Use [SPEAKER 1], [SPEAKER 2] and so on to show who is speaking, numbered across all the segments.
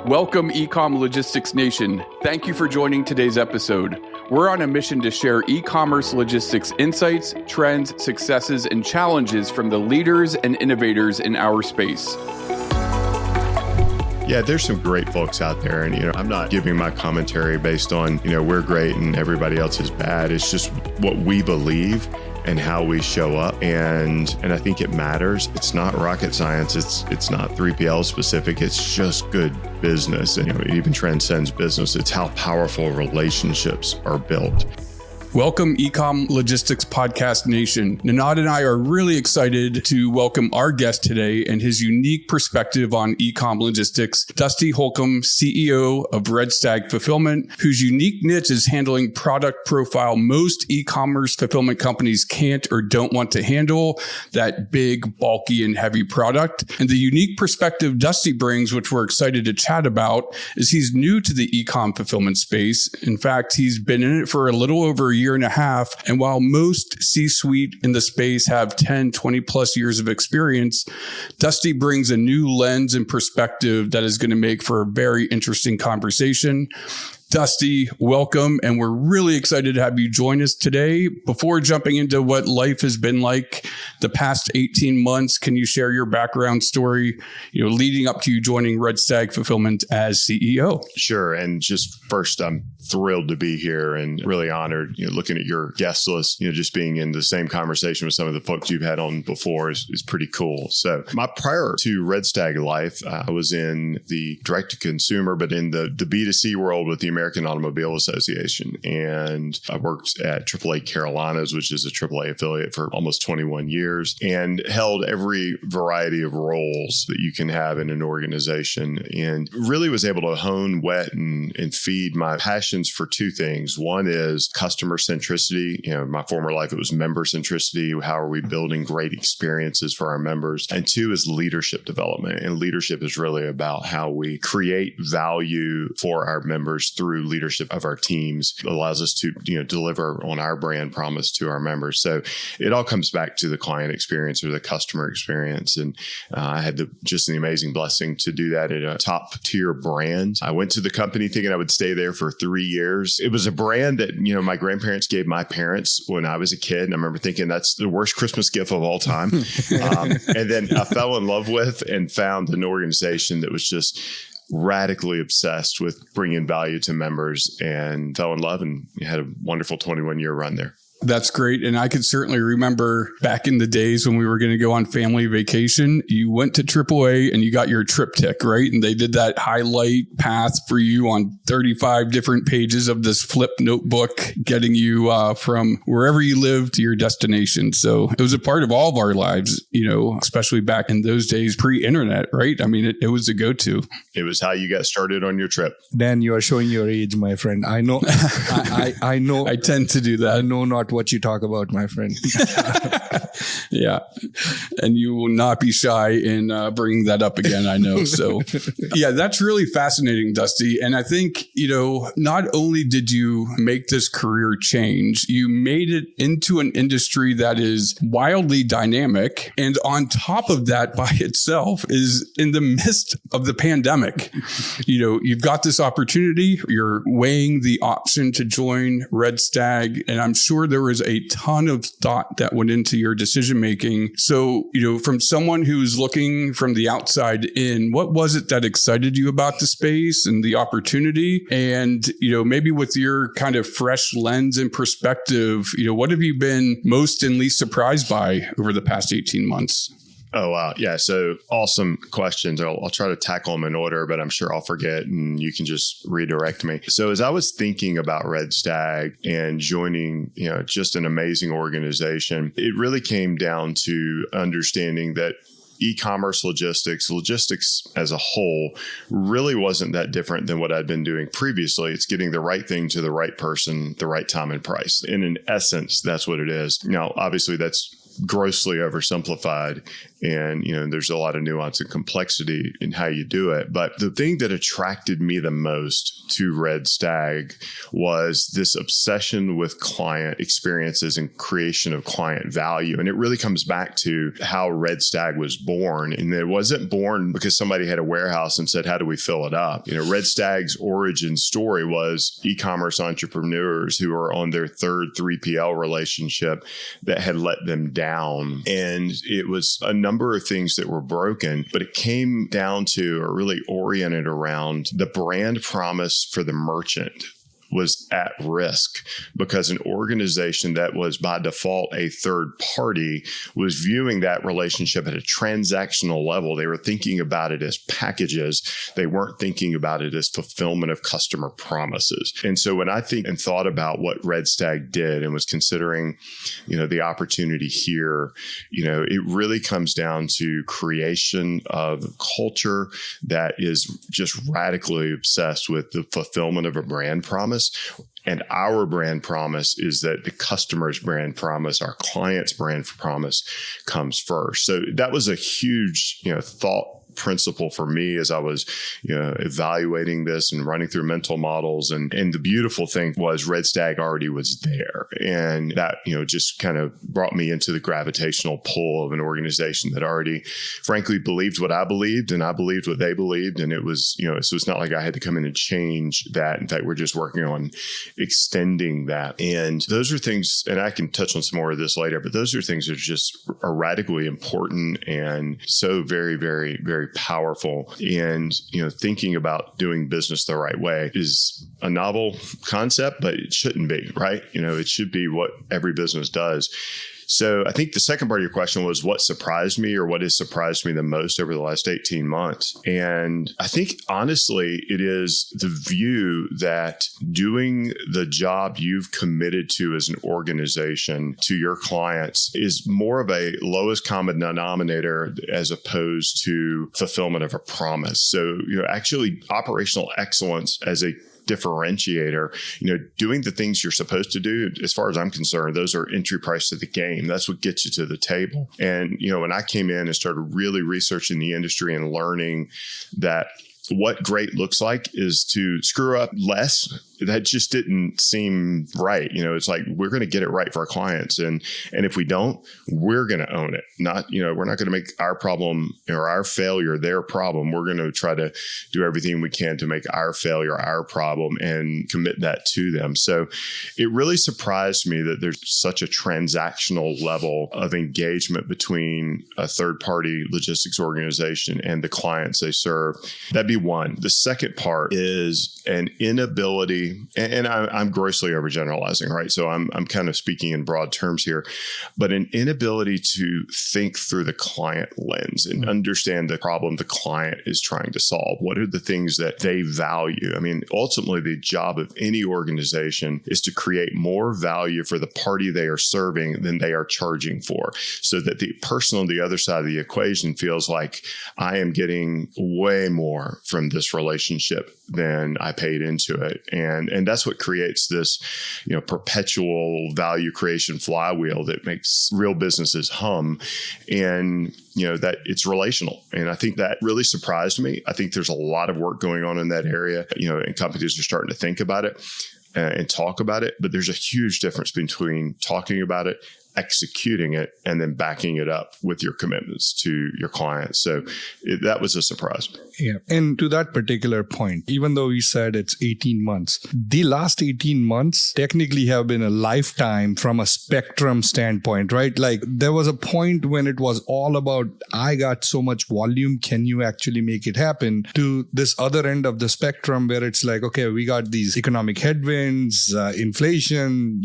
[SPEAKER 1] Welcome, eCom Logistics Nation. Thank you for joining today's episode. We're on a mission to share e-commerce logistics insights, trends, successes, and challenges from the leaders and innovators in our space.
[SPEAKER 2] Yeah, there's some great folks out there. And, I'm not giving my commentary based on, we're great and everybody else is bad. It's just what we believe and how we show up. And I think it matters. It's not rocket science. It's not 3PL specific. It's just good business. And it even transcends business. It's how powerful relationships are built.
[SPEAKER 1] Welcome, eCom Logistics Podcast Nation. Nanad and I are really excited to welcome our guest today and his unique perspective on eCom logistics, Dusty Holcomb, CEO of Red Stag Fulfillment, whose unique niche is handling product profile most e-commerce fulfillment companies can't or don't want to handle, that big, bulky, and heavy product. And the unique perspective Dusty brings, which we're excited to chat about, is he's new to the eCom fulfillment space. In fact, he's been in it for a little over a year and a half. And while most C-suite in the space have 10, 20 plus years of experience, Dusty brings a new lens and perspective that is going to make for a very interesting conversation. Dusty, welcome. And we're really excited to have you join us today. Before jumping into what life has been like the past 18 months, can you share your background story, leading up to you joining Red Stag Fulfillment as CEO?
[SPEAKER 2] Sure. And just first, I'm thrilled to be here and really honored, looking at your guest list, just being in the same conversation with some of the folks you've had on before is pretty cool. So prior to Red Stag life, I was in the direct to consumer, but in the B2C world with the American Automobile Association. And I worked at AAA Carolinas, which is a AAA affiliate, for almost 21 years and held every variety of roles that you can have in an organization, and really was able to hone, wet, and feed my passions for two things. One is customer centricity. In my former life, it was member centricity. How are we building great experiences for our members? And two is leadership development. And leadership is really about how we create value for our members through leadership of our teams. It allows us to deliver on our brand promise to our members. So it all comes back to the client experience or the customer experience. And I had just an amazing blessing to do that at a top tier brand. I went to the company thinking I would stay there for 3 years. It was a brand that my grandparents gave my parents when I was a kid. And I remember thinking that's the worst Christmas gift of all time. And then I fell in love with and found an organization that was just radically obsessed with bringing value to members, and fell in love and had a wonderful 21-year run there.
[SPEAKER 1] That's great. And I can certainly remember back in the days when we were going to go on family vacation, you went to AAA and you got your triptych, right? And they did that highlight path for you on 35 different pages of this flip notebook, getting you from wherever you live to your destination. So it was a part of all of our lives, especially back in those days, pre-internet, right? I mean, it was a go-to.
[SPEAKER 2] It was how you got started on your trip.
[SPEAKER 3] Dan, you are showing your age, my friend. I know. I know.
[SPEAKER 1] I tend to do that.
[SPEAKER 3] I know not what you talk about, my friend.
[SPEAKER 1] Yeah. And you will not be shy in bringing that up again, I know. So yeah, that's really fascinating, Dusty. And I think, not only did you make this career change, you made it into an industry that is wildly dynamic. And on top of that by itself is in the midst of the pandemic. You've got this opportunity, you're weighing the option to join Red Stag. And I'm sure there was a ton of thought that went into your decision making. So, from someone who's looking from the outside in, what was it that excited you about the space and the opportunity? And, maybe with your kind of fresh lens and perspective, what have you been most and least surprised by over the past 18 months?
[SPEAKER 2] Oh, wow. Yeah. So awesome questions. I'll try to tackle them in order, but I'm sure I'll forget and you can just redirect me. So as I was thinking about Red Stag and joining, just an amazing organization, it really came down to understanding that e-commerce logistics as a whole really wasn't that different than what I'd been doing previously. It's getting the right thing to the right person, the right time and price. And in essence, that's what it is. Now, obviously, that's grossly oversimplified. And, there's a lot of nuance and complexity in how you do it. But the thing that attracted me the most to Red Stag was this obsession with client experiences and creation of client value. And it really comes back to how Red Stag was born. And it wasn't born because somebody had a warehouse and said, how do we fill it up? Red Stag's origin story was e-commerce entrepreneurs who were on their third 3PL relationship that had let them down. And it was a number of things that were broken, but it came down to, or really oriented around, the brand promise for the merchant was at risk because an organization that was by default a third party was viewing that relationship at a transactional level. They were thinking about it as packages. They weren't thinking about it as fulfillment of customer promises. And so when I think and thought about what Red Stag did and was considering, the opportunity here, it really comes down to creation of culture that is just radically obsessed with the fulfillment of a brand promise. And our brand promise is that the customer's brand promise, our client's brand promise comes first. So that was a huge, thought principle for me as I was, evaluating this and running through mental models. And the beautiful thing was Red Stag already was there. And that, just kind of brought me into the gravitational pull of an organization that already, frankly, believed what I believed and I believed what they believed. And it was, so it's not like I had to come in and change that. In fact, we're just working on extending that. And those are things, and I can touch on some more of this later, but those are things that are radically important and so very, very, very powerful. And, thinking about doing business the right way is a novel concept, but it shouldn't be, right? It should be what every business does. So I think the second part of your question was what surprised me or what has surprised me the most over the last 18 months. And I think, honestly, it is the view that doing the job you've committed to as an organization to your clients is more of a lowest common denominator as opposed to fulfillment of a promise. So, actually operational excellence as a differentiator, doing the things you're supposed to do, as far as I'm concerned, those are entry price to the game. That's what gets you to the table. And, when I came in and started really researching the industry and learning that what great looks like is to screw up less, that just didn't seem right. It's like, we're going to get it right for our clients. And if we don't, we're going to own it. Not, we're not going to make our problem or our failure their problem. We're going to try to do everything we can to make our failure our problem and commit that to them. So it really surprised me that there's such a transactional level of engagement between a third party logistics organization and the clients they serve. That'd be one. The second part is an inability, and I'm grossly overgeneralizing, right? So I'm kind of speaking in broad terms here, but an inability to think through the client lens and understand the problem the client is trying to solve. What are the things that they value? I mean, ultimately, the job of any organization is to create more value for the party they are serving than they are charging for, so that the person on the other side of the equation feels like I am getting way more from this relationship than I paid into it. And that's what creates this, perpetual value creation flywheel that makes real businesses hum. And, that it's relational. And I think that really surprised me. I think there's a lot of work going on in that area, and companies are starting to think about it and talk about it. But there's a huge difference between talking about it, executing it, and then backing it up with your commitments to your clients. So that was a surprise.
[SPEAKER 3] Yeah. And to that particular point, even though we said it's 18 months, the last 18 months technically have been a lifetime from a spectrum standpoint, right? Like there was a point when it was all about, I got so much volume, can you actually make it happen? To this other end of the spectrum where it's like, okay, we got these economic headwinds, inflation,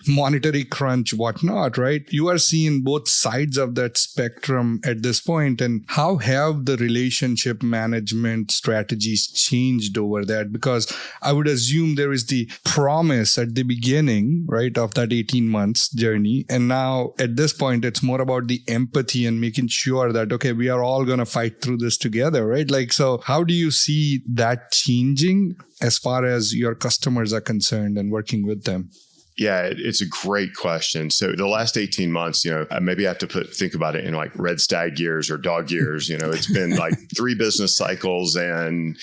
[SPEAKER 3] monetary crunch, whatnot, right? You are seeing both sides of that spectrum at this point. And how have the relationship management strategies changed over that? Because I would assume there is the promise at the beginning, right, of that 18 months journey. And now at this point, it's more about the empathy and making sure that, okay, we are all going to fight through this together, right? Like, so how do you see that changing as far as your customers are concerned and working with them?
[SPEAKER 2] Yeah, it's a great question. So the last 18 months, maybe I have to think about it in like red stag years or dog years. It's been like 3 business cycles and,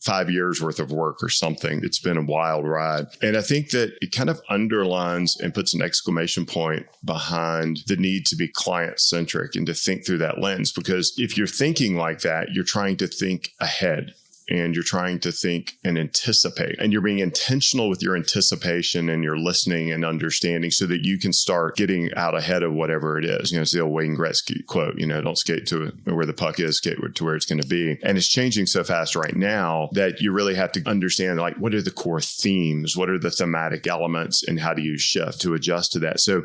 [SPEAKER 2] 5 years worth of work or something. It's been a wild ride. And I think that it kind of underlines and puts an exclamation point behind the need to be client-centric and to think through that lens. Because if you're thinking like that, you're trying to think ahead. And you're trying to think and anticipate, and you're being intentional with your anticipation and your listening and understanding so that you can start getting out ahead of whatever it is. It's the old Wayne Gretzky quote, don't skate to where the puck is, skate to where it's going to be. And it's changing so fast right now that you really have to understand, like, what are the core themes? What are the thematic elements, and how do you shift to adjust to that? So,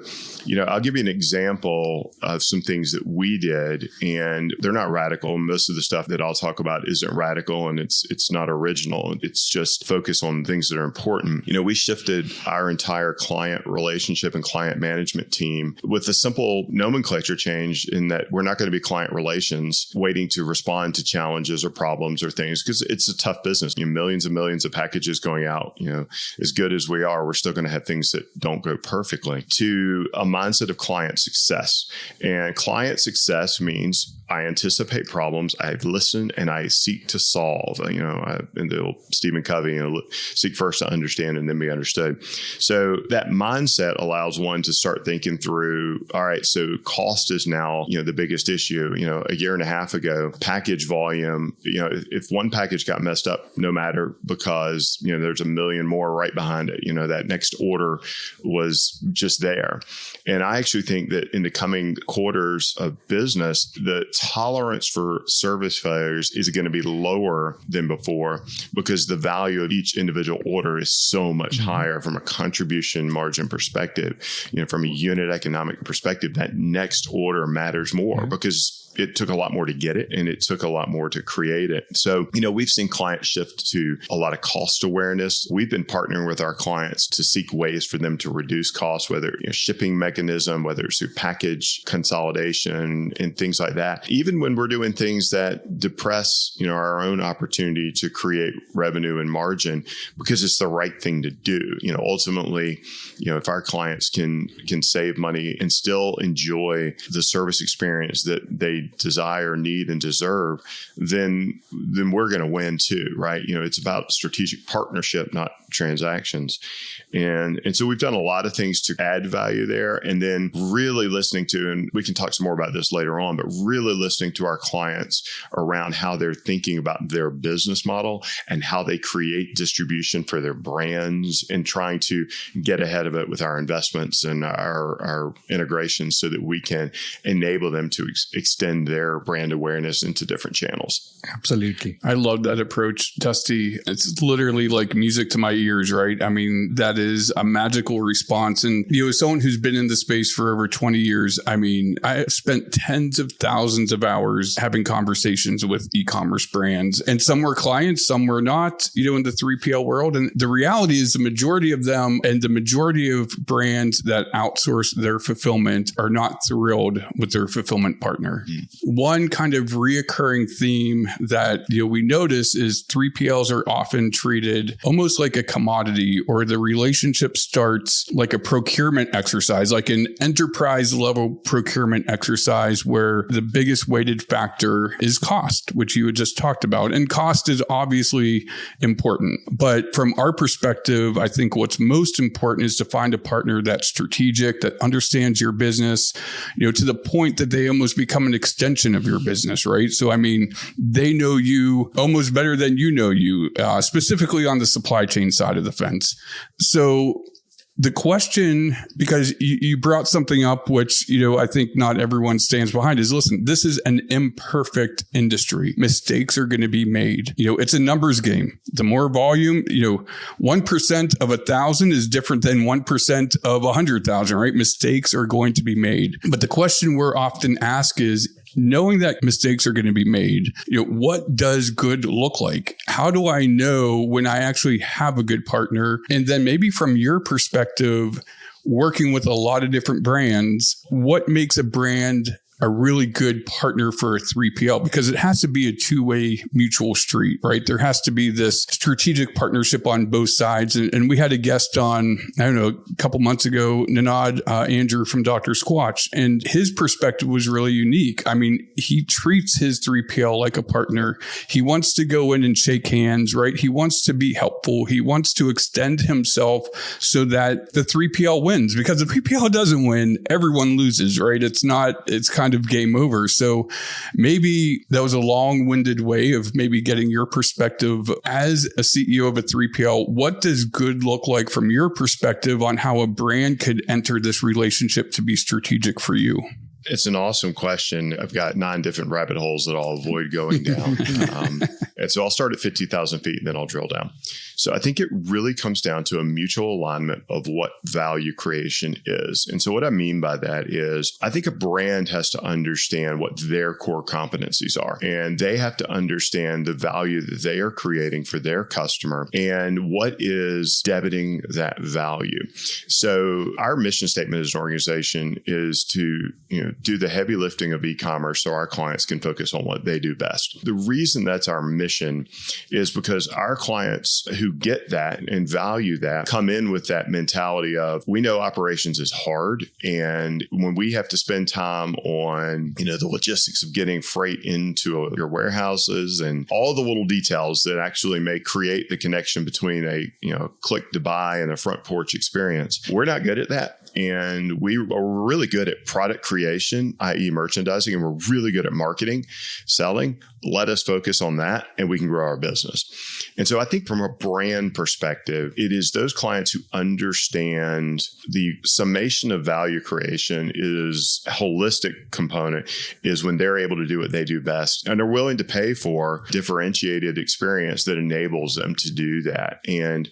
[SPEAKER 2] I'll give you an example of some things that we did, and they're not radical. Most of the stuff that I'll talk about isn't radical, and it's not original. It's just focus on things that are important. We shifted our entire client relationship and client management team with a simple nomenclature change in that we're not going to be client relations waiting to respond to challenges or problems or things, because it's a tough business. Millions and millions of packages going out. As good as we are, we're still going to have things that don't go perfectly. To a mindset of client success. And client success means I anticipate problems, I listen, and I seek to solve. In the old Stephen Covey, seek first to understand and then be understood. So that mindset allows one to start thinking through, all right, so cost is now, the biggest issue. A year and a half ago, package volume, if one package got messed up, no matter, because, there's a million more right behind it, that next order was just there. And I actually think that in the coming quarters of business, the tolerance for service failures is going to be lower than before, because the value of each individual order is so much higher from a contribution margin perspective. From a unit economic perspective, that next order matters more because it took a lot more to get it, and it took a lot more to create it. So, we've seen clients shift to a lot of cost awareness. We've been partnering with our clients to seek ways for them to reduce costs, whether shipping mechanism, whether it's through package consolidation and things like that. Even when we're doing things that depress, our own opportunity to create revenue and margin, because it's the right thing to do. Ultimately, if our clients can save money and still enjoy the service experience that they desire, need, and deserve, then we're going to win too, right? It's about strategic partnership, not transactions. And so we've done a lot of things to add value there, and then really listening to, and we can talk some more about this later on, but really listening to our clients around how they're thinking about their business model and how they create distribution for their brands, and trying to get ahead of it with our investments and our integrations so that we can enable them to extend their brand awareness into different channels.
[SPEAKER 3] Absolutely.
[SPEAKER 1] I love that approach, Dusty. It's literally like music to my ears, right? I mean, that is a magical response. And, as someone who's been in the space for over 20 years, I mean, I have spent tens of thousands of hours having conversations with e-commerce brands, and some were clients, some were not, in the 3PL world. And the reality is the majority of them and the majority of brands that outsource their fulfillment are not thrilled with their fulfillment partner. One kind of reoccurring theme that we notice is 3PLs are often treated almost like a commodity, or the relationship starts like a procurement exercise, like an enterprise level procurement exercise, where the biggest weighted factor is cost, which you had just talked about. And cost is obviously important. But from our perspective, I think what's most important is to find a partner that's strategic, that understands your business, to the point that they almost become an extension of your business, right? So, I mean, they know you almost better than you know you, specifically on the supply chain side of the fence. So the question, because you brought something up, which, I think not everyone stands behind, is listen, this is an imperfect industry. Mistakes are going to be made. It's a numbers game. The more volume, 1% of 1,000 is different than 1% of 100,000, right? Mistakes are going to be made. But the question we're often asked is, knowing that mistakes are going to be made, what does good look like? How do I know when I actually have a good partner? And then maybe from your perspective, working with a lot of different brands, what makes a brand a really good partner for a 3PL? Because it has to be a two-way mutual street, right? There has to be this strategic partnership on both sides. And we had a guest on, I don't know, a couple months ago, Nanad Andrew from Dr. Squatch, and his perspective was really unique. I mean, he treats his 3PL like a partner. He wants to go in and shake hands, right? He wants to be helpful. He wants to extend himself so that the 3PL wins, because the 3PL doesn't win, everyone loses, right? It's kind of game over. So maybe that was a long-winded way of maybe getting your perspective as a CEO of a 3PL. What does good look like from your perspective on how a brand could enter this relationship to be strategic for you?
[SPEAKER 2] It's an awesome question. I've got 9 different rabbit holes that I'll avoid going down. And so I'll start at 50,000 feet and then I'll drill down. So I think it really comes down to a mutual alignment of what value creation is. And so what I mean by that is I think a brand has to understand what their core competencies are, and they have to understand the value that they are creating for their customer and what is debiting that value. So our mission statement as an organization is to, do the heavy lifting of e-commerce so our clients can focus on what they do best. The reason that's our mission is because our clients who get that and value that come in with that mentality of, we know operations is hard. And when we have to spend time on, the logistics of getting freight into your warehouses and all the little details that actually may create the connection between a, click to buy and a front porch experience, we're not good at that. And we are really good at product creation, i.e. merchandising, and we're really good at marketing, selling. Let us focus on that and we can grow our business. And so I think from a brand perspective, it is those clients who understand the summation of value creation is a holistic component, is when they're able to do what they do best and are willing to pay for differentiated experience that enables them to do that. And,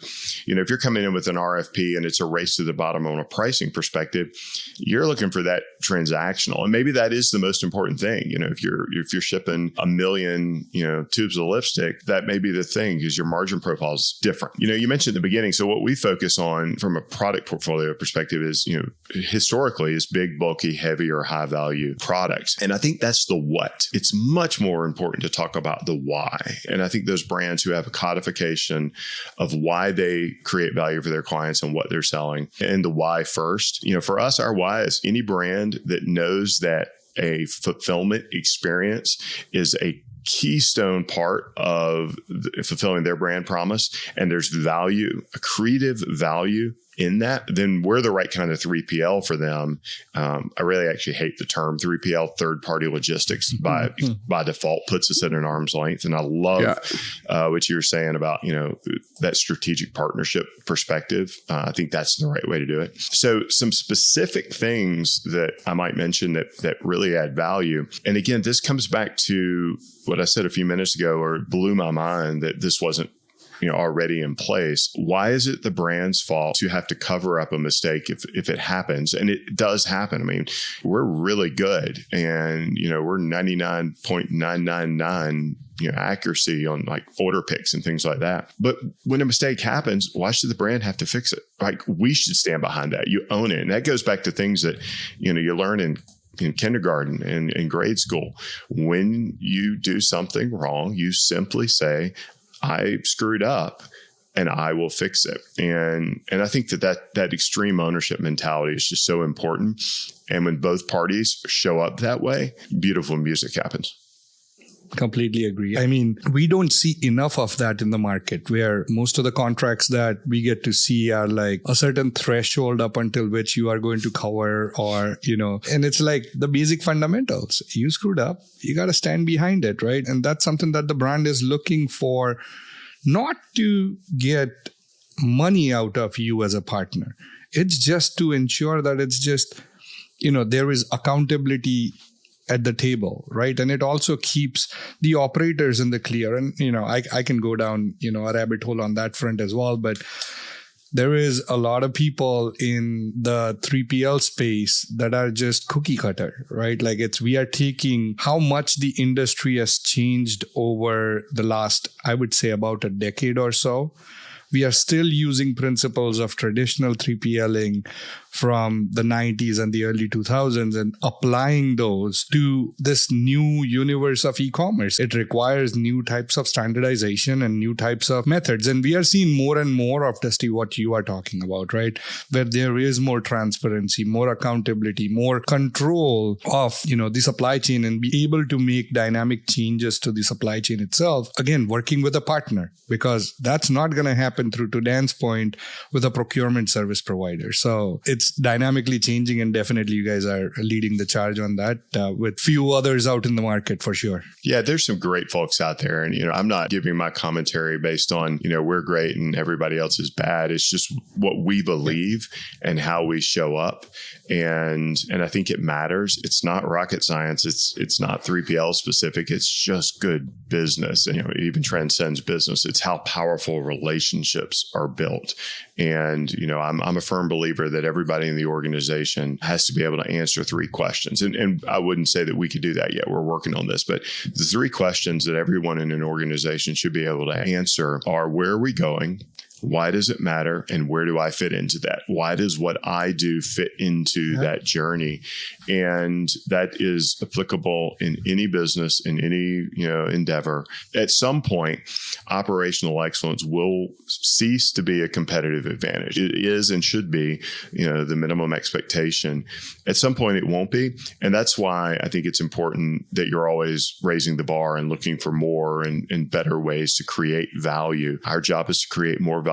[SPEAKER 2] if you're coming in with an RFP and it's a race to the bottom on a pricing perspective, you're looking for that transactional. And maybe that is the most important thing. If you're shipping 1 million, tubes of lipstick, that may be the thing, because your margin profile is different. You mentioned at the beginning. So what we focus on from a product portfolio perspective is, historically is big, bulky, heavy or high value products. And I think that's the what. It's much more important to talk about the why. And I think those brands who have a codification of why they create value for their clients and what they're selling, and the why first, for us, our why is any brand that knows that a fulfillment experience is a keystone part of fulfilling their brand promise, and there's value, accretive value in that, then we're the right kind of 3PL for them. I really actually hate the term 3PL, third-party logistics, by default puts us at an arm's length. And I love what you were saying about, that strategic partnership perspective. I think that's the right way to do it. So some specific things that I might mention that really add value. And again, this comes back to what I said a few minutes ago, or blew my mind that this wasn't already in place. Why is it the brand's fault to have to cover up a mistake if it happens? And it does happen. I mean, we're really good, and we're 99.999 accuracy on like order picks and things like that. But when a mistake happens, why should the brand have to fix it? Like, we should stand behind that. You own it. And that goes back to things that you learn in kindergarten and in grade school. When you do something wrong, you simply say, I screwed up and I will fix it. And I think that extreme ownership mentality is just so important. And when both parties show up that way, beautiful music happens.
[SPEAKER 3] Completely agree. I mean, we don't see enough of that in the market, where most of the contracts that we get to see are like a certain threshold up until which you are going to cover, or, and it's like the basic fundamentals. You screwed up, you got to stand behind it, right? And that's something that the brand is looking for, not to get money out of you as a partner. It's just to ensure that it's just, there is accountability at the table, right? And it also keeps the operators in the clear. And, I can go down, a rabbit hole on that front as well. But there is a lot of people in the 3PL space that are just cookie cutter, right? Like, we are taking how much the industry has changed over the last, I would say, about a decade or so. We are still using principles of traditional 3PLing, from the 90s and the early 2000s and applying those to this new universe of e-commerce. It requires new types of standardization and new types of methods. And we are seeing more and more of, Dusty, what you are talking about, right? Where there is more transparency, more accountability, more control of, the supply chain, and be able to make dynamic changes to the supply chain itself. Again, working with a partner, because that's not going to happen through, to Dan's point, with a procurement service provider. So it's dynamically changing, and definitely you guys are leading the charge on that with few others out in the market for sure.
[SPEAKER 2] Yeah, there's some great folks out there. And, I'm not giving my commentary based on, we're great and everybody else is bad. It's just what we believe and how we show up. And I think it matters. It's not rocket science. It's not 3PL specific. It's just good business. And, it even transcends business. It's how powerful relationships are built. And, I'm a firm believer that everybody in the organization has to be able to answer three questions. And I wouldn't say that we could do that yet. We're working on this. But the three questions that everyone in an organization should be able to answer are: where are we going? Why does it matter? And where do I fit into that? Why does what I do fit into that journey? And that is applicable in any business, in any, endeavor. At some point, operational excellence will cease to be a competitive advantage. It is and should be, the minimum expectation. At some point, it won't be. And that's why I think it's important that you're always raising the bar and looking for more and better ways to create value. Our job is to create more value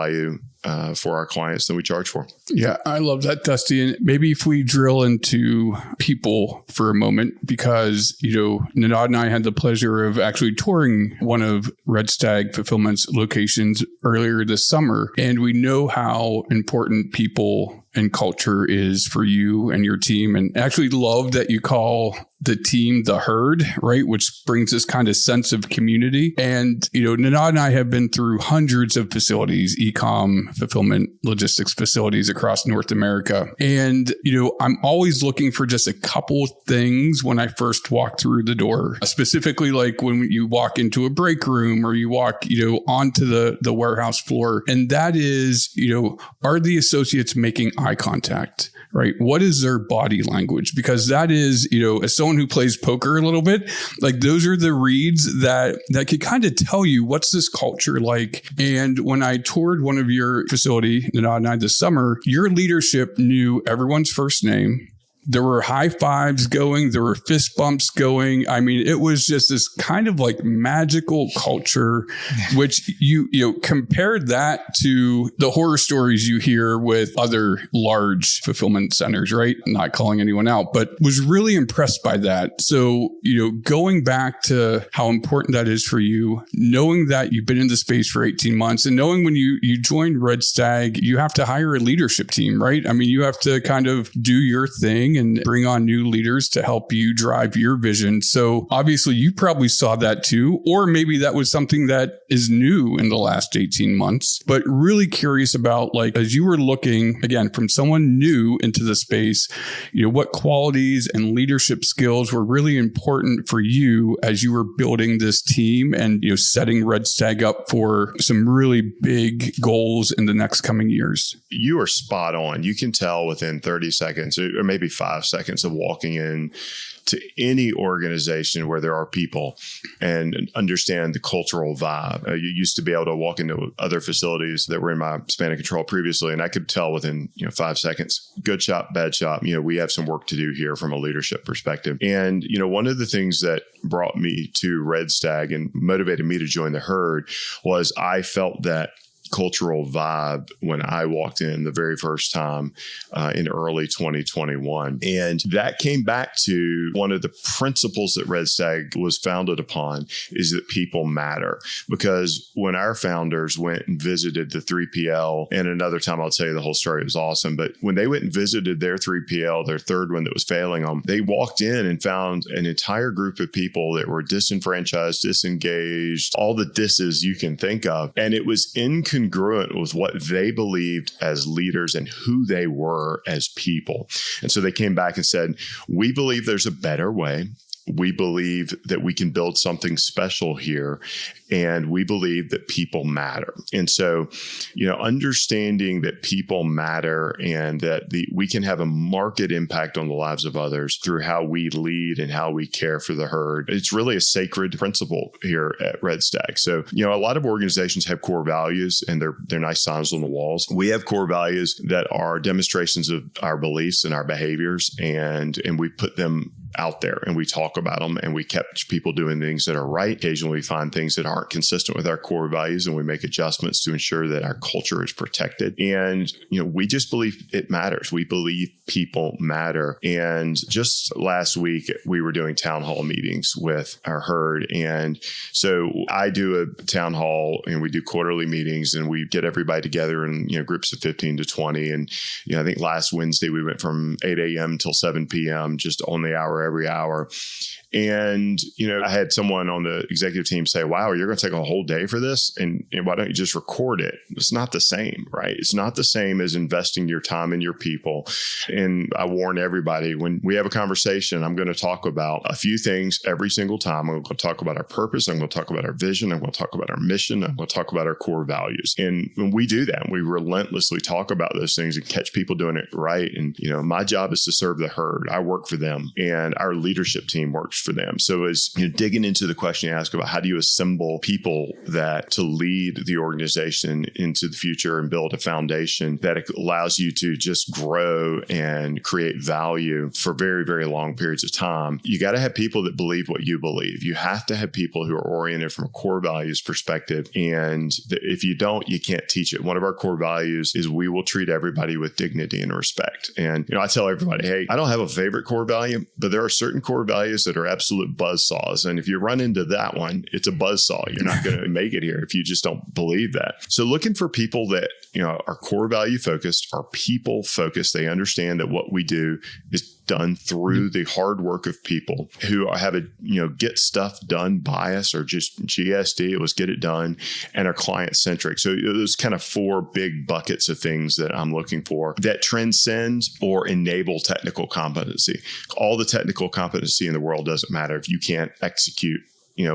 [SPEAKER 2] for our clients than we charge for.
[SPEAKER 1] Yeah, I love that, Dusty. And maybe if we drill into people for a moment, because, Ninad and I had the pleasure of actually touring one of Red Stag Fulfillment's locations earlier this summer. And we know how important people and culture is for you and your team. And actually love that you call the team the herd, right? Which brings this kind of sense of community. And, Ninad and I have been through hundreds of facilities, eCom, fulfillment, logistics facilities across North America. And, I'm always looking for just a couple things when I first walk through the door, specifically like when you walk into a break room or you walk, onto the warehouse floor. And that is, are the associates making eye contact, right? What is their body language? Because that is, as someone who plays poker a little bit, like those are the reads that could kind of tell you what's this culture like. And when I toured one of your facility, Ninad and I, this summer, your leadership knew everyone's first name. There were high fives going. There were fist bumps going. I mean, it was just this kind of like magical culture, which you compared that to the horror stories you hear with other large fulfillment centers, right? Not calling anyone out, but was really impressed by that. So, going back to how important that is for you, knowing that you've been in the space for 18 months and knowing when you joined Red Stag, you have to hire a leadership team, right? I mean, you have to kind of do your thing and bring on new leaders to help you drive your vision. So obviously you probably saw that too, or maybe that was something that is new in the last 18 months, but really curious about, like, as you were looking again from someone new into the space, what qualities and leadership skills were really important for you as you were building this team and, setting Red Stag up for some really big goals in the next coming years.
[SPEAKER 2] You are spot on. You can tell within 30 seconds or maybe 5 seconds of walking in to any organization where there are people and understand the cultural vibe. You used to be able to walk into other facilities that were in my span of control previously, and I could tell within 5 seconds, good shop, bad shop. We have some work to do here from a leadership perspective. And one of the things that brought me to Red Stag and motivated me to join the herd was I felt that cultural vibe when I walked in the very first time in early 2021. And that came back to one of the principles that Red Stag was founded upon, is that people matter. Because when our founders went and visited the 3PL, and another time I'll tell you the whole story, it was awesome, but when they went and visited their 3PL, their third one that was failing them, they walked in and found an entire group of people that were disenfranchised, disengaged, all the disses you can think of. And it was incongruent with what they believed as leaders and who they were as people. And so they came back and said, we believe there's a better way. we believe that we can build something special here, and we believe that people matter. And so, understanding that people matter and that we can have a marked impact on the lives of others through how we lead and how we care for the herd. It's really a sacred principle here at Red Stag. So, a lot of organizations have core values, and they're nice signs on the walls. We have core values that are demonstrations of our beliefs and our behaviors, and we put them out there and we talk about them, and we catch people doing things that are right. Occasionally we find things that aren't consistent with our core values, and we make adjustments to ensure that our culture is protected. And, we just believe it matters. We believe people matter. And just last week, we were doing town hall meetings with our herd. And so I do a town hall, and we do quarterly meetings, and we get everybody together in, groups of 15 to 20. And, I think last Wednesday we went from 8 a.m. till 7 p.m. just on the hour every hour. And, I had someone on the executive team say, wow, you're going to take a whole day for this? And why don't you just record it? It's not the same, right? It's not the same as investing your time in your people. And I warn everybody, when we have a conversation, I'm going to talk about a few things every single time. I'm going to talk about our purpose. I'm going to talk about our vision. I'm going to talk about our mission. I'm going to talk about our core values. And when we do that, we relentlessly talk about those things and catch people doing it right. And, my job is to serve the herd. I work for them, and our leadership team works for them. So as digging into the question you ask about how do you assemble people that to lead the organization into the future and build a foundation that allows you to just grow and create value for very, very long periods of time, you got to have people that believe what you believe. You have to have people who are oriented from a core values perspective. And if you don't, you can't teach it. One of our core values is we will treat everybody with dignity and respect. And, I tell everybody, hey, I don't have a favorite core value, but there are certain core values that are absolute buzzsaws. And if you run into that one, it's a buzzsaw. You're not going to make it here if you just don't believe that. So looking for people that, are core value focused, are people focused. They understand that what we do is done through the hard work of people who have a, get stuff done bias, or just GSD, it was get it done, and are client-centric. So those kind of four big buckets of things that I'm looking for that transcend or enable technical competency. All the technical competency in the world doesn't matter if you can't execute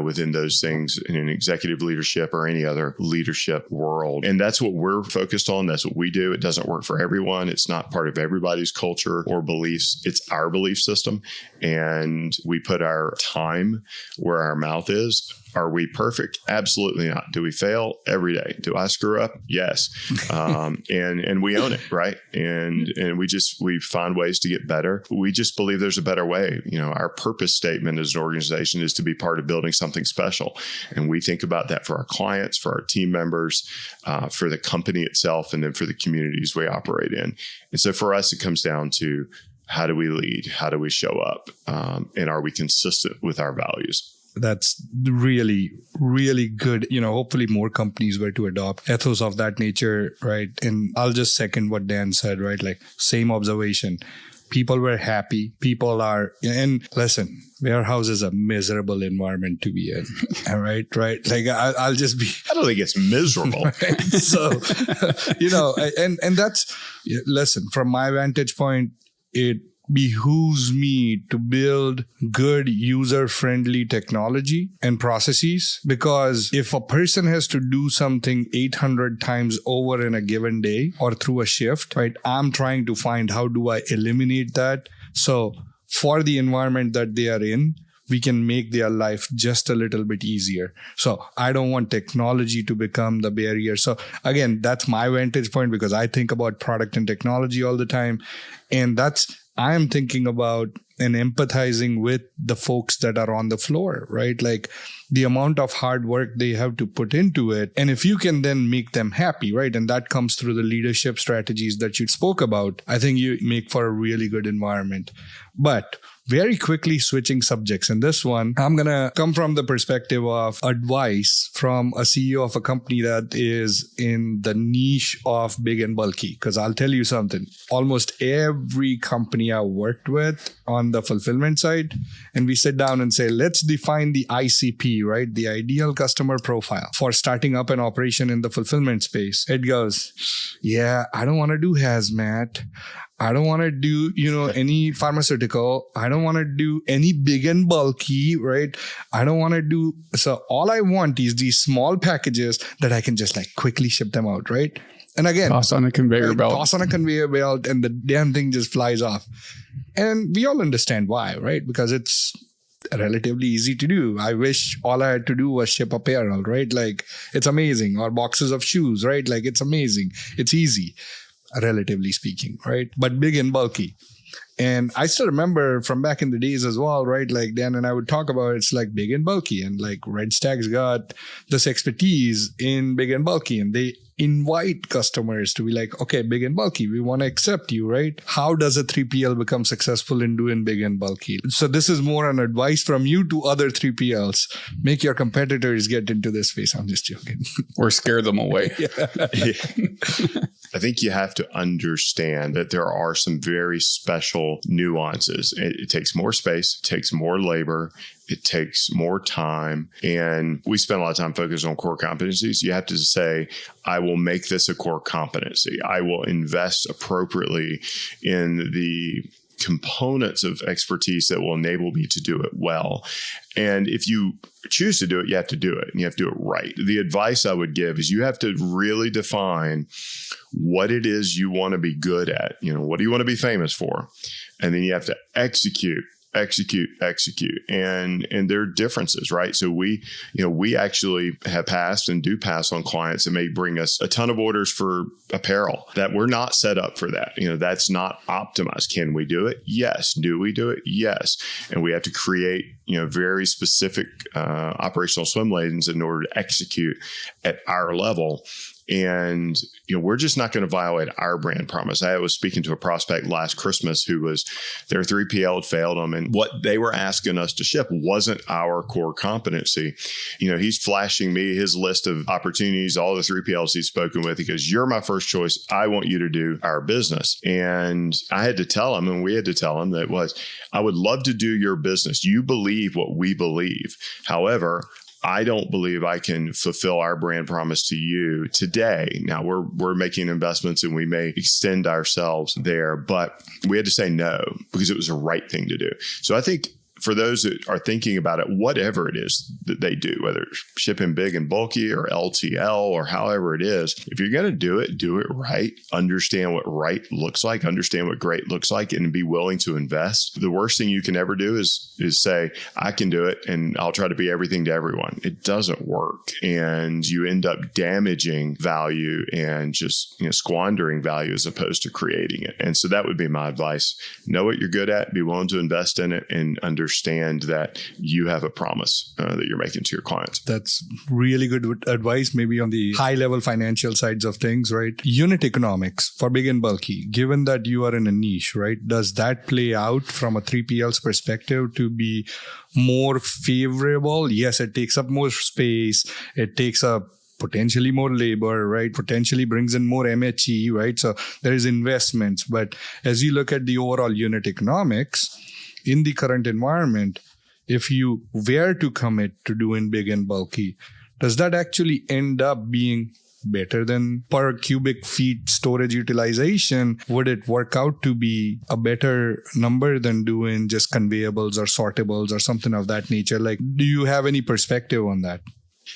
[SPEAKER 2] within those things in an executive leadership or any other leadership world. And that's what we're focused on. That's what we do. It doesn't work for everyone. It's not part of everybody's culture or beliefs. It's our belief system. And we put our time where our mouth is. Are we perfect? Absolutely not. Do we fail? Every day. Do I screw up? Yes. And we own it, right? And we find ways to get better. We just believe there's a better way. Our purpose statement as an organization is to be part of building something special. And we think about that for our clients, for our team members, for the company itself, and then for the communities we operate in. And so for us, it comes down to how do we lead? How do we show up? And are we consistent with our values?
[SPEAKER 3] That's really, really good. Hopefully more companies were to adopt ethos of that nature, right? And I'll just second what Dan said, right? Like same observation. People were happy. People are, and listen, warehouse is a miserable environment to be in. All right. Like I'll just be.
[SPEAKER 2] I don't think it's miserable.
[SPEAKER 3] Right? So, and that's, listen, from my vantage point, it behooves me to build good user-friendly technology and processes, because if a person has to do something 800 times over in a given day or through a shift, right, I'm trying to find how do I eliminate that. So for the environment that they are in, we can make their life just a little bit easier. So I don't want technology to become the barrier. So again, that's my vantage point, because I think about product and technology all the time. And I am thinking about and empathizing with the folks that are on the floor, right? Like the amount of hard work they have to put into it. And if you can then make them happy, right? And that comes through the leadership strategies that you spoke about, I think you make for a really good environment. But very quickly switching subjects. And this one, I'm going to come from the perspective of advice from a CEO of a company that is in the niche of big and bulky. Because I'll tell you something, almost every company I worked with on the fulfillment side, and we sit down and say, let's define the ICP, right? The ideal customer profile for starting up an operation in the fulfillment space. It goes, yeah, I don't want to do hazmat. I don't want to do, any pharmaceutical. I don't want to do any big and bulky, right? I don't want to do, so all I want is these small packages that I can just like quickly ship them out, right? And again,
[SPEAKER 1] toss on a conveyor belt.
[SPEAKER 3] Toss on a conveyor belt and the damn thing just flies off. And we all understand why, right? Because it's relatively easy to do. I wish all I had to do was ship apparel, right? Like it's amazing. Or boxes of shoes, right? Like it's amazing. It's easy, relatively speaking, right? But big and bulky. And I still remember from back in the days as well, right? Like Dan and I would talk about it's like big and bulky, and like Red Stag's got this expertise in big and bulky, and they invite customers to be like, okay, big and bulky, we want to accept you, right? How does a 3PL become successful in doing big and bulky? So this is more an advice from you to other 3PLs. Make your competitors get into this space. I'm just joking.
[SPEAKER 1] Or scare them away.
[SPEAKER 2] I think you have to understand that there are some very special nuances. It takes more space, it takes more labor, it takes more time. And we spend a lot of time focused on core competencies. You have to say, I will make this a core competency. I will invest appropriately in the components of expertise that will enable me to do it well. And if you choose to do it, you have to do it, and you have to do it right. The advice I would give is you have to really define what it is you want to be good at. What do you want to be famous for? And then you have to execute. And there are differences, right? So we actually have passed and do pass on clients that may bring us a ton of orders for apparel that we're not set up for that. That's not optimized. Can we do it? Yes. Do we do it? Yes. And we have to create, very specific operational swim lanes in order to execute at our level. And, we're just not going to violate our brand promise. I was speaking to a prospect last Christmas who was, their 3PL had failed them. And what they were asking us to ship wasn't our core competency. He's flashing me his list of opportunities, all the 3PLs he's spoken with. He goes, you're my first choice. I want you to do our business. And I had to tell him, and we had to tell him that I would love to do your business. You believe what we believe. However, I don't believe I can fulfill our brand promise to you today. Now we're making investments and we may extend ourselves there, but we had to say no because it was the right thing to do. So I think for those that are thinking about it, whatever it is that they do, whether it's shipping big and bulky or LTL or however it is, if you're going to do it right, understand what right looks like, understand what great looks like, and be willing to invest. The worst thing you can ever do is say, I can do it and I'll try to be everything to everyone. It doesn't work. And you end up damaging value and just squandering value as opposed to creating it. And so that would be my advice. Know what you're good at, be willing to invest in it, and understand that you have a promise that you're making to your clients.
[SPEAKER 3] That's really good advice, maybe on the high level financial sides of things, right? Unit economics for big and bulky, given that you are in a niche, right? Does that play out from a 3PL's perspective to be more favorable? Yes, it takes up more space. It takes up potentially more labor, right? Potentially brings in more MHE, right? So there is investments. But as you look at the overall unit economics, in the current environment, if you were to commit to doing big and bulky, does that actually end up being better than per cubic feet storage utilization? Would it work out to be a better number than doing just conveyables or sortables or something of that nature? Like, do you have any perspective on that?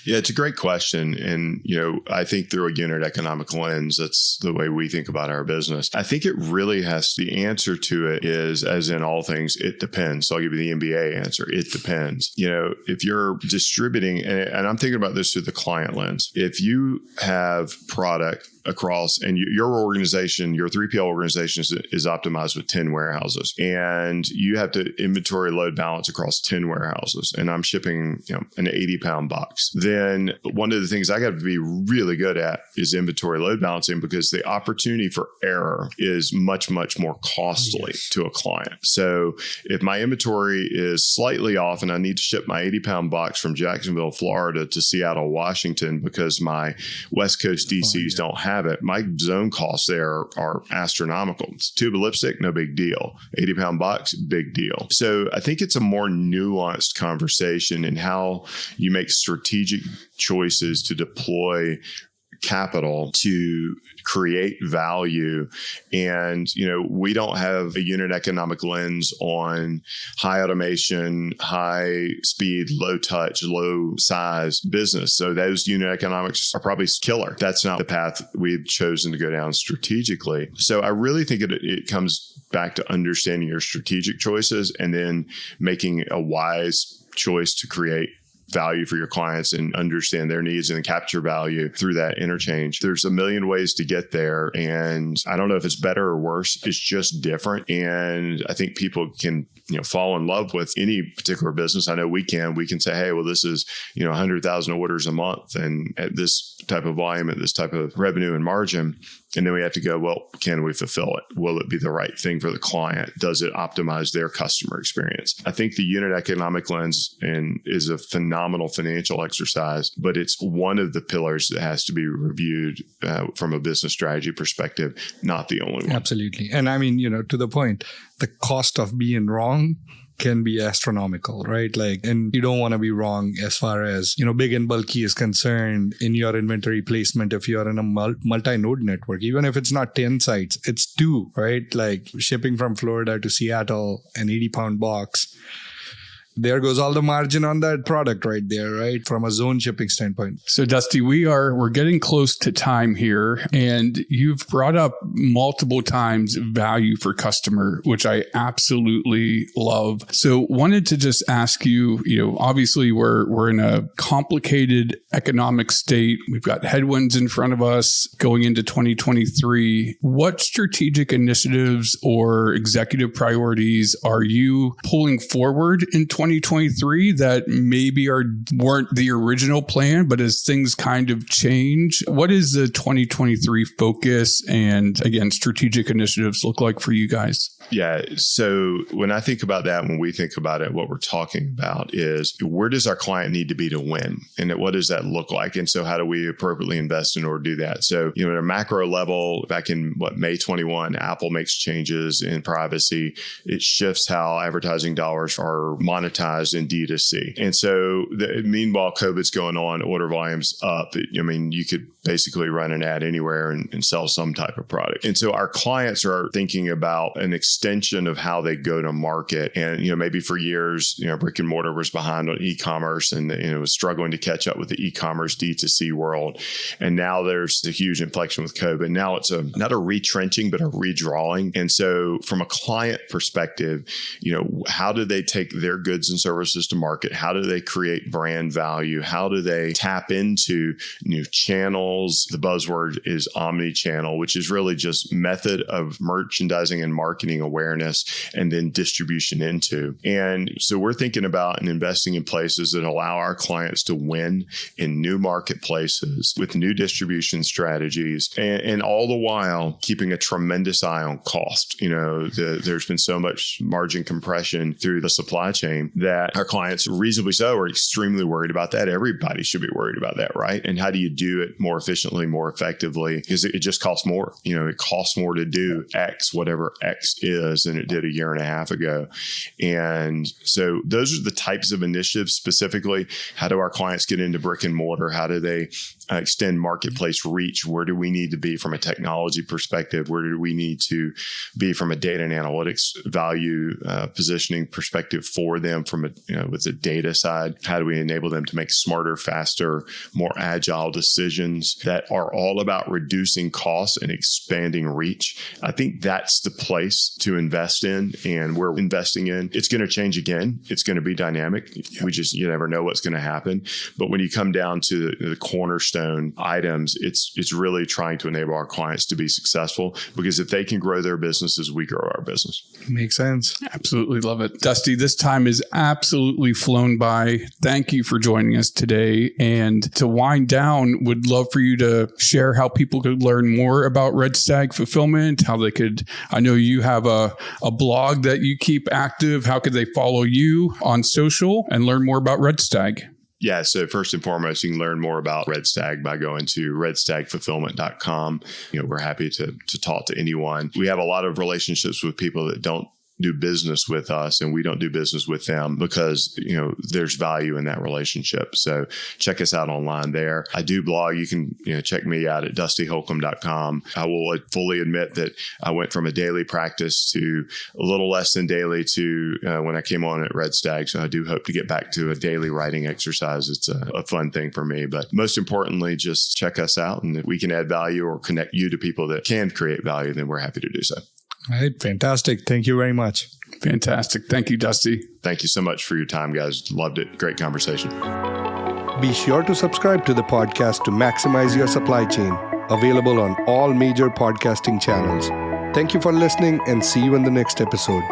[SPEAKER 2] Yeah, it's a great question. And, I think through a unit economic lens, that's the way we think about our business. I think it really the answer to it is, as in all things, it depends. So I'll give you the MBA answer. It depends. If you're distributing, and I'm thinking about this through the client lens, if you have product across, and your organization, your 3PL organization is optimized with 10 warehouses, and you have to inventory load balance across 10 warehouses, and I'm shipping an 80-pound box, then one of the things I got to be really good at is inventory load balancing, because the opportunity for error is much, much more costly to a client. So if my inventory is slightly off and I need to ship my 80-pound box from Jacksonville, Florida to Seattle, Washington, because my West Coast DCs don't have it, my zone costs there are astronomical. It's a tube of lipstick, no big deal. 80-pound box, big deal. So I think it's a more nuanced conversation in how you make strategic choices to deploy capital to create value. And, we don't have a unit economic lens on high automation, high speed, low touch, low size business. So those unit economics are probably killer. That's not the path we've chosen to go down strategically. So I really think it comes back to understanding your strategic choices and then making a wise choice to create value for your clients and understand their needs and capture value through that interchange. There's a million ways to get there. And I don't know if it's better or worse. It's just different. And I think people can, fall in love with any particular business. I know we can say, hey, well, this is, 100,000 orders a month and at this type of volume, at this type of revenue and margin. And then we have to go, well, can we fulfill it? Will it be the right thing for the client? Does it optimize their customer experience? I think the unit economic lens is a phenomenal financial exercise, but it's one of the pillars that has to be reviewed from a business strategy perspective, not the only one.
[SPEAKER 3] Absolutely. And I mean, to the point, the cost of being wrong can be astronomical, right? And you don't want to be wrong as far as, big and bulky is concerned in your inventory placement. If you're in a multi-node network, even if it's not 10 sites, it's 2, right? Like shipping from Florida to Seattle, an 80-pound box. There goes all the margin on that product right there, right? From a zone shipping standpoint.
[SPEAKER 1] So Dusty, we're getting close to time here, and you've brought up multiple times value for customer, which I absolutely love. So wanted to just ask you, obviously we're in a complicated economic state. We've got headwinds in front of us going into 2023. What strategic initiatives or executive priorities are you pulling forward in 2023 that maybe weren't the original plan, but as things kind of change, what is the 2023 focus and again, strategic initiatives look like for you guys?
[SPEAKER 2] Yeah. So when I think about that, when we think about it, what we're talking about is where does our client need to be to win? And what does that look like? And so how do we appropriately invest in order to do that? So, at a macro level, back in May 21, Apple makes changes in privacy. It shifts how advertising dollars are monetized in D2C. And so meanwhile, COVID's going on, order volume's up. You could basically run an ad anywhere and sell some type of product. And so our clients are thinking about an extension of how they go to market. And, maybe for years, brick and mortar was behind on e-commerce and, was struggling to catch up with the e-commerce D2C world. And now there's the huge inflection with COVID. Now it's not a retrenching, but a redrawing. And so from a client perspective, how do they take their goods and services to market? How do they create brand value? How do they tap into new channels? The buzzword is omni-channel, which is really just method of merchandising and marketing awareness and then distribution into. And so we're thinking about and investing in places that allow our clients to win in new marketplaces with new distribution strategies and all the while keeping a tremendous eye on cost. There's been so much margin compression through the supply chain that our clients, reasonably so, are extremely worried about that. Everybody should be worried about that, right? And how do you do it more efficiently, more effectively? Because it just costs more. It costs more to do X, whatever X is, than it did a year and a half ago. And so those are the types of initiatives specifically. How do our clients get into brick and mortar? How do they extend marketplace reach? Where do we need to be from a technology perspective? Where do we need to be from a data and analytics value positioning perspective for them with the data side? How do we enable them to make smarter, faster, more agile decisions that are all about reducing costs and expanding reach? I think that's the place to invest in, and we're investing in. It's going to change again. It's going to be dynamic. You never know what's going to happen. But when you come down to the cornerstone items, it's really trying to enable our clients to be successful, because if they can grow their businesses, we grow our business.
[SPEAKER 3] Makes sense.
[SPEAKER 1] Absolutely love it. Dusty, this time is absolutely flown by. Thank you for joining us today. And to wind down, would love for you to share how people could learn more about Red Stag Fulfillment, how they could, I know you have a blog that you keep active. How could they follow you on social and learn more about Red Stag?
[SPEAKER 2] Yeah. So first and foremost, you can learn more about Red Stag by going to redstagfulfillment.com. We're happy to talk to anyone. We have a lot of relationships with people that don't do business with us and we don't do business with them because, there's value in that relationship. So check us out online there. I do blog. You can, check me out at dustyholcomb.com. I will fully admit that I went from a daily practice to a little less than daily to when I came on at Red Stag. So I do hope to get back to a daily writing exercise. It's a fun thing for me. But most importantly, just check us out. And if we can add value or connect you to people that can create value, then we're happy to do so.
[SPEAKER 3] All right. Fantastic. Thank you very much.
[SPEAKER 1] Fantastic. Thank you, Dusty.
[SPEAKER 2] Thank you so much for your time, guys. Loved it. Great conversation.
[SPEAKER 4] Be sure to subscribe to the podcast to maximize your supply chain. Available on all major podcasting channels. Thank you for listening and see you in the next episode.